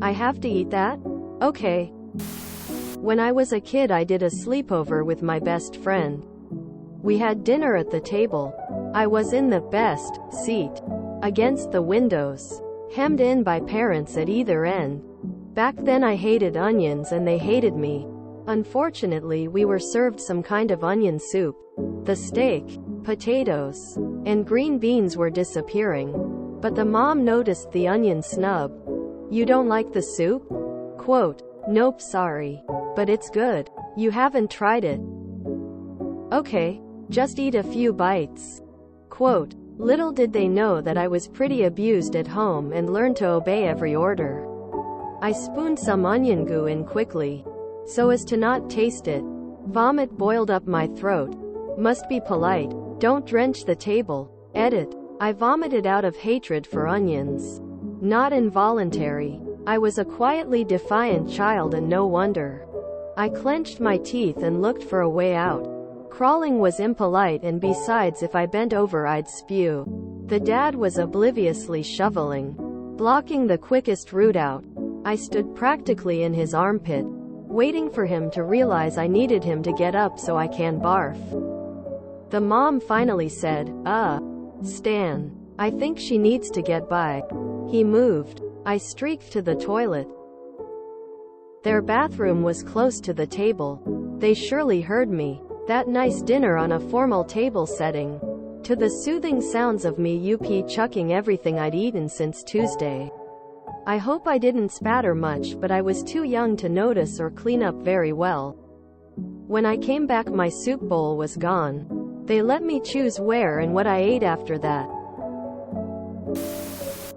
I have to eat that? Okay. When I was a kid, I did a sleepover with my best friend. We had dinner at the table. I was in the best seat, against the windows, hemmed in by parents at either end. Back then I hated onions and they hated me. Unfortunately, we were served some kind of onion soup. The steak, potatoes, and green beans were disappearing. But the mom noticed the onion snub. You don't like the soup? Quote, nope, sorry. But it's good. You haven't tried it. Okay, just eat a few bites. Quote, little did they know that I was pretty abused at home and learned to obey every order. I spooned some onion goo in quickly, so as to not taste it. Vomit boiled up my throat. Must be polite. Don't drench the table. Edit. I vomited out of hatred for onions. Not involuntary. I was a quietly defiant child, and no wonder. I clenched my teeth and looked for a way out. Crawling was impolite, and besides, if I bent over I'd spew. The dad was obliviously shoveling, blocking the quickest route out. I stood practically in his armpit, waiting for him to realize I needed him to get up so I can barf. The mom finally said, Stan. I think she needs to get by. He moved. I streaked to the toilet. Their bathroom was close to the table. They surely heard me. That nice dinner on a formal table setting, to the soothing sounds of me chucking everything I'd eaten since Tuesday. I hope I didn't spatter much, but I was too young to notice or clean up very well. When I came back, my soup bowl was gone. They let me choose where and what I ate after that.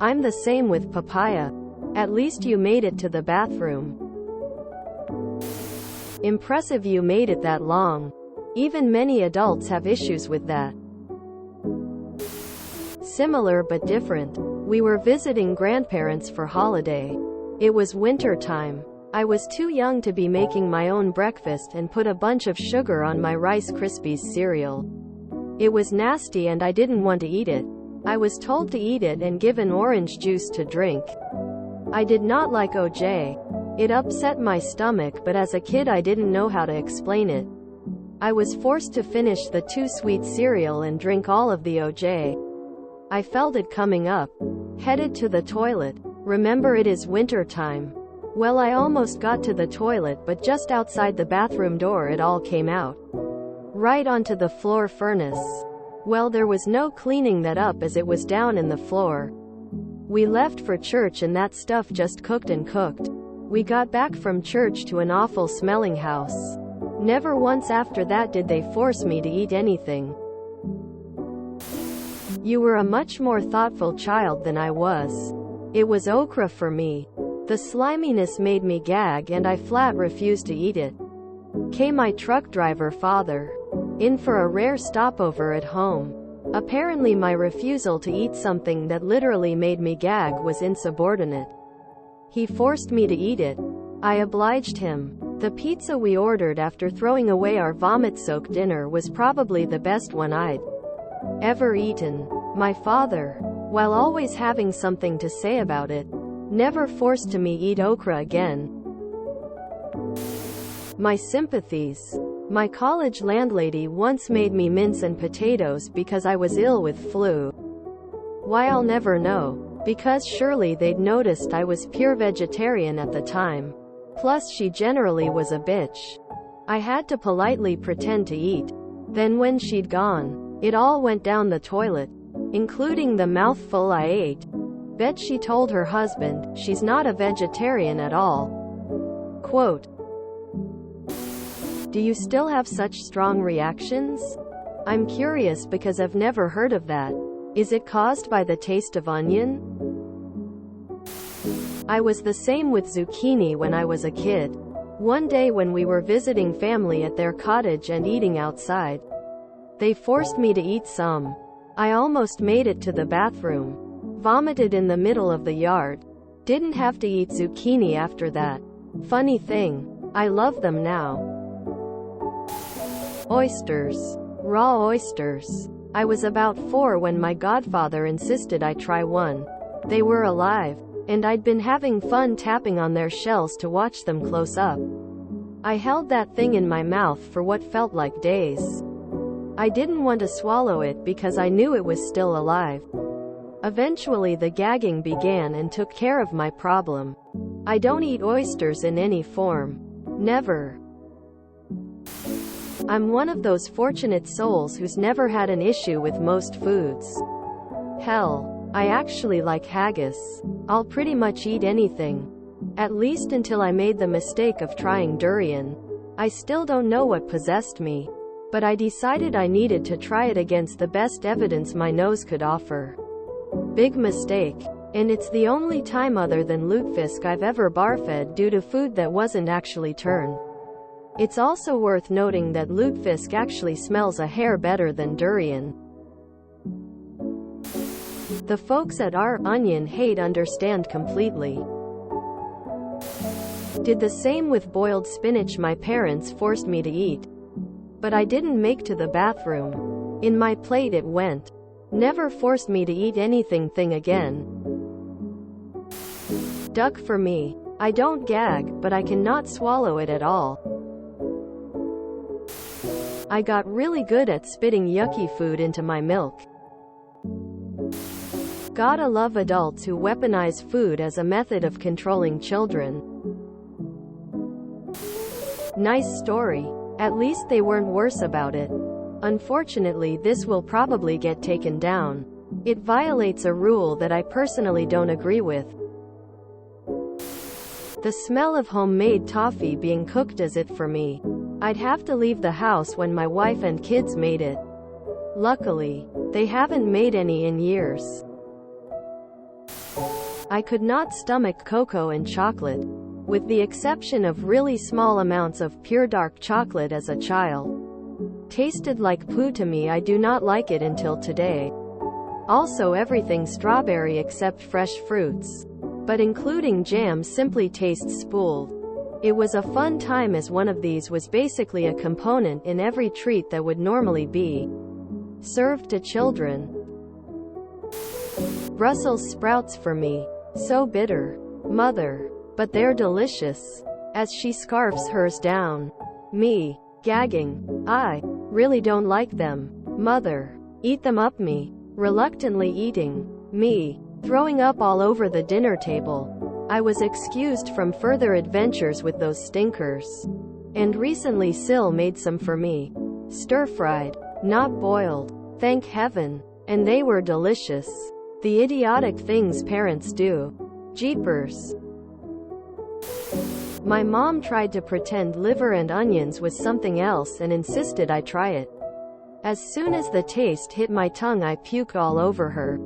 I'm the same with papaya. At least you made it to the bathroom. Impressive you made it that long. Even many adults have issues with that. Similar but different. We were visiting grandparents for holiday. It was winter time. I was too young to be making my own breakfast and put a bunch of sugar on my Rice Krispies cereal. It was nasty and I didn't want to eat it. I was told to eat it and given orange juice to drink. I did not like OJ. It upset my stomach, but as a kid I didn't know how to explain it. I was forced to finish the too sweet cereal and drink all of the OJ. I felt it coming up. Headed to the toilet. Remember, it is winter time. Well, I almost got to the toilet, but just outside the bathroom door it all came out. Right onto the floor furnace. Well, there was no cleaning that up as it was down in the floor. We left for church and that stuff just cooked and cooked. We got back from church to an awful smelling house. Never once after that did they force me to eat anything. You were a much more thoughtful child than I was. It was okra for me. The sliminess made me gag and I flat refused to eat it. My truck driver father. In for a rare stopover at home. Apparently my refusal to eat something that literally made me gag was insubordinate. He forced me to eat it. I obliged him. The pizza we ordered after throwing away our vomit-soaked dinner was probably the best one I'd ever eaten. My father, while always having something to say about it, never forced me to eat okra again. My sympathies. My college landlady once made me mince and potatoes because I was ill with flu. Why, I'll never know. Because surely they'd noticed I was pure vegetarian at the time. Plus she generally was a bitch. I had to politely pretend to eat. Then when she'd gone, it all went down the toilet, including the mouthful I ate. Bet she told her husband, she's not a vegetarian at all. Quote, do you still have such strong reactions? I'm curious because I've never heard of that. Is it caused by the taste of onion? I was the same with zucchini when I was a kid. One day when we were visiting family at their cottage and eating outside, they forced me to eat some. I almost made it to the bathroom. Vomited in the middle of the yard. Didn't have to eat zucchini after that. Funny thing, I love them now. Oysters. Raw oysters. I was about 4 when my godfather insisted I try one. They were alive. and I'd been having fun tapping on their shells to watch them close up. I held that thing in my mouth for what felt like days. I didn't want to swallow it because I knew it was still alive. Eventually the gagging began and took care of my problem. I don't eat oysters in any form. Never. I'm one of those fortunate souls who's never had an issue with most foods. Hell, I actually like haggis. I'll pretty much eat anything. At least until I made the mistake of trying durian. I still don't know what possessed me, but I decided I needed to try it against the best evidence my nose could offer. Big mistake. And it's the only time other than lutefisk I've ever barfed due to food that wasn't actually turned. It's also worth noting that lutefisk actually smells a hair better than durian. The folks at our onion hate understand completely. Did the same with boiled spinach my parents forced me to eat. But I didn't make to the bathroom. In my plate it went. Never forced me to eat anything thing again. Duck for me. I don't gag, but I cannot swallow it at all. I got really good at spitting yucky food into my milk. Gotta love adults who weaponize food as a method of controlling children. Nice story. At least they weren't worse about it. Unfortunately, this will probably get taken down. It violates a rule that I personally don't agree with. The smell of homemade toffee being cooked is it for me. I'd have to leave the house when my wife and kids made it. Luckily, they haven't made any in years. I could not stomach cocoa and chocolate, with the exception of really small amounts of pure dark chocolate as a child. Tasted like poo to me. I do not like it until today. Also everything strawberry except fresh fruits. But including jam simply tastes spooled. It was a fun time as one of these was basically a component in every treat that would normally be served to children. Brussels sprouts for me. So bitter. Mother. But they're delicious. As she scarfs hers down. Me. Gagging. I really don't like them. Mother. Eat them up. Me. Reluctantly eating. Me. Throwing up all over the dinner table. I was excused from further adventures with those stinkers. And recently Sil made some for me. Stir-fried. Not boiled. Thank heaven. And they were delicious. The idiotic things parents do. Jeepers. My mom tried to pretend liver and onions was something else and insisted I try it. As soon as the taste hit my tongue I puked all over her.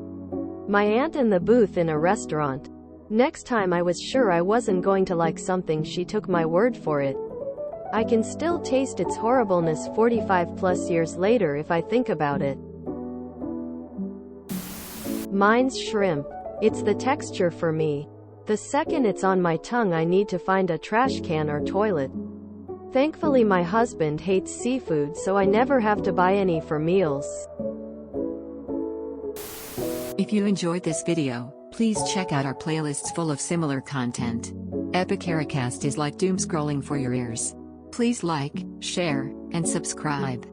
My aunt in the booth in a restaurant. Next time I was sure I wasn't going to like something, she took my word for it. I can still taste its horribleness 45 plus years later if I think about it. Mine's shrimp. It's the texture for me. The second it's on my tongue I need to find a trash can or toilet. Thankfully my husband hates seafood so I never have to buy any for meals. If you enjoyed this video, please check out our playlists full of similar content. Epicaricast is like doom scrolling for your ears. Please like, share, and subscribe.